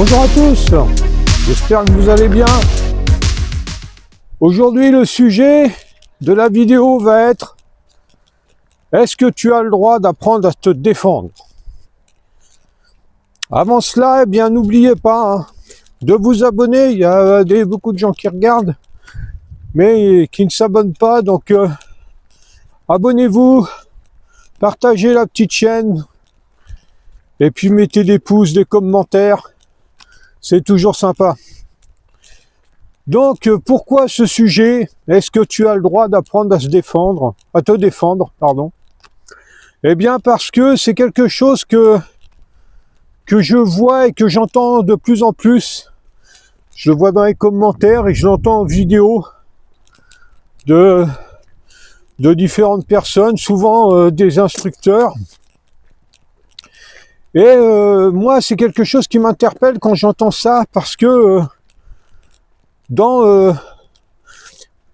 Bonjour à tous, j'espère que vous allez bien. Aujourd'hui, le sujet de la vidéo va être: est-ce que tu as le droit d'apprendre à te défendre? Avant cela, eh bien, n'oubliez pas de vous abonner. Il y a beaucoup de gens qui regardent, mais qui ne s'abonnent pas. Donc, abonnez-vous, partagez la petite chaîne, et puis mettez des pouces, des commentaires. C'est toujours sympa. Donc, pourquoi ce sujet? Est-ce que tu as le droit d'apprendre à te défendre, pardon? Eh bien, parce que c'est quelque chose que je vois et que j'entends de plus en plus. Je le vois dans les commentaires et je l'entends en vidéo de différentes personnes, souvent des instructeurs. Et moi, c'est quelque chose qui m'interpelle quand j'entends ça, parce que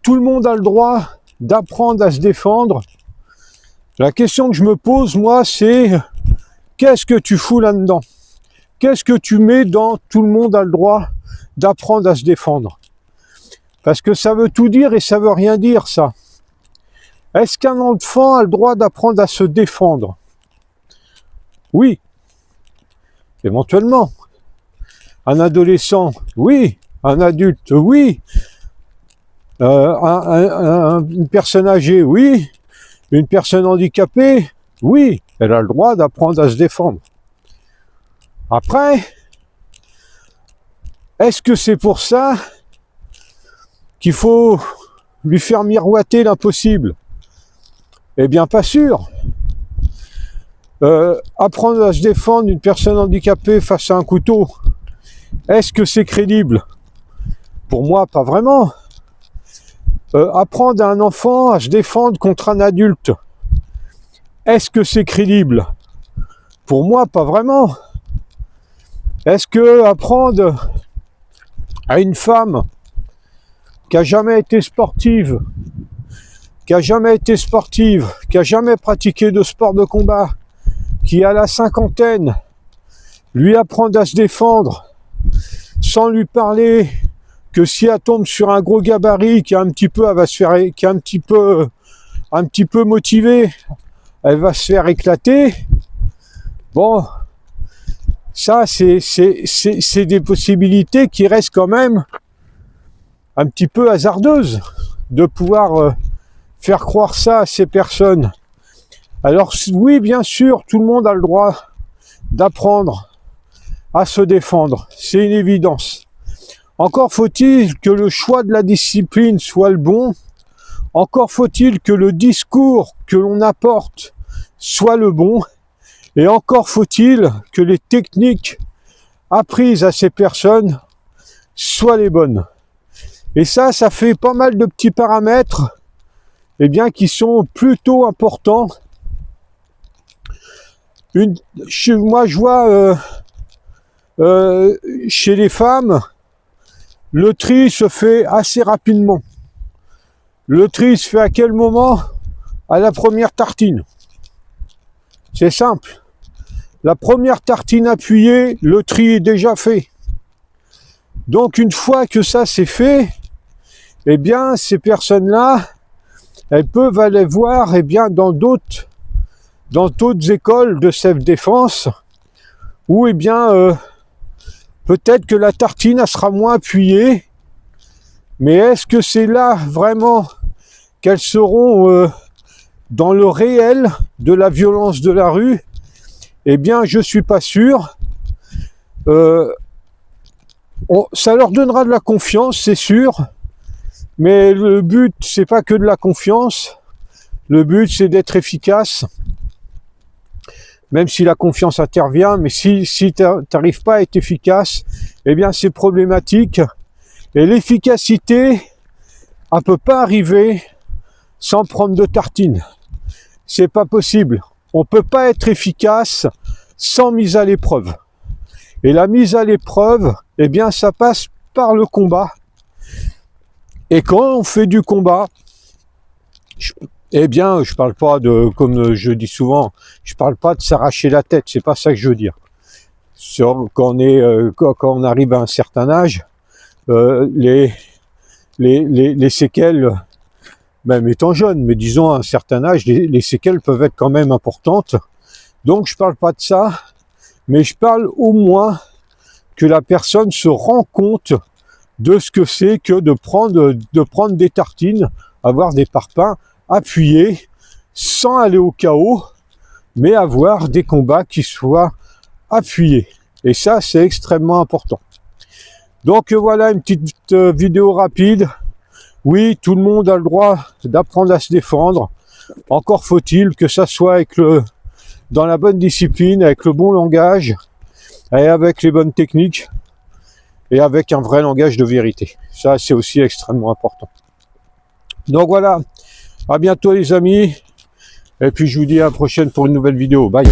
tout le monde a le droit d'apprendre à se défendre. La question que je me pose, moi, c'est: qu'est-ce que tu fous là-dedans? Qu'est-ce que tu mets dans tout le monde a le droit d'apprendre à se défendre? Parce que ça veut tout dire et ça veut rien dire, ça. Est-ce qu'un enfant a le droit d'apprendre à se défendre? Oui, éventuellement. Un adolescent, oui. Un adulte, oui. Une personne âgée, oui. Une personne handicapée, oui. Elle a le droit d'apprendre à se défendre. Après, est-ce que c'est pour ça qu'il faut lui faire miroiter l'impossible? Eh bien, pas sûr. Apprendre à se défendre une personne handicapée face à un couteau, est-ce que c'est crédible? Pour moi, pas vraiment. Apprendre à un enfant à se défendre contre un adulte, est-ce que c'est crédible? Pour moi, pas vraiment. Est-ce que apprendre à une femme qui a jamais été sportive, qui a jamais pratiqué de sport de combat, qui a la cinquantaine, lui apprendre à se défendre sans lui parler que si elle tombe sur un gros gabarit qui est un petit peu, un petit peu motivé, elle va se faire éclater. Bon, ça c'est des possibilités qui restent quand même un petit peu hasardeuses de pouvoir faire croire ça à ces personnes. Alors oui, bien sûr, tout le monde a le droit d'apprendre à se défendre, c'est une évidence. Encore faut-il que le choix de la discipline soit le bon, encore faut-il que le discours que l'on apporte soit le bon, et encore faut-il que les techniques apprises à ces personnes soient les bonnes. Et ça fait pas mal de petits paramètres, eh bien, qui sont plutôt importants. Moi, je vois chez les femmes, le tri se fait assez rapidement. Le tri se fait à quel moment? À la première tartine. C'est simple. La première tartine appuyée, le tri est déjà fait. Donc une fois que ça c'est fait, eh bien ces personnes-là, elles peuvent aller voir dans d'autres écoles de self-défense, où peut-être que la tartine elle sera moins appuyée, mais est-ce que c'est là vraiment qu'elles seront dans le réel de la violence de la rue? Eh bien, je suis pas sûr. Ça leur donnera de la confiance, c'est sûr, mais le but, c'est pas que de la confiance. Le but, c'est d'être efficace. Même si la confiance intervient, mais si tu n'arrives pas à être efficace, eh bien c'est problématique. Et l'efficacité, elle peut pas arriver sans prendre de tartines. C'est pas possible. On peut pas être efficace sans mise à l'épreuve. Et la mise à l'épreuve, eh bien ça passe par le combat. Et quand on fait du combat, eh bien, je parle pas de, comme je dis souvent, je parle pas de s'arracher la tête, c'est pas ça que je veux dire. quand on arrive à un certain âge, les séquelles, même étant jeune, mais disons à un certain âge, les séquelles peuvent être quand même importantes. Donc je parle pas de ça, mais je parle au moins que la personne se rend compte de ce que c'est que de prendre des tartines, avoir des parpaings appuyés, sans aller au chaos, mais avoir des combats qui soient appuyés. Et ça, c'est extrêmement important. Donc voilà une petite vidéo rapide. Oui, tout le monde a le droit d'apprendre à se défendre. Encore faut-il que ça soit dans la bonne discipline, avec le bon langage, et avec les bonnes techniques, et avec un vrai langage de vérité. Ça, c'est aussi extrêmement important. Donc voilà, à bientôt les amis, et puis je vous dis à la prochaine pour une nouvelle vidéo. Bye.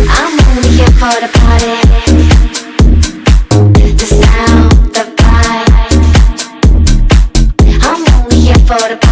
For the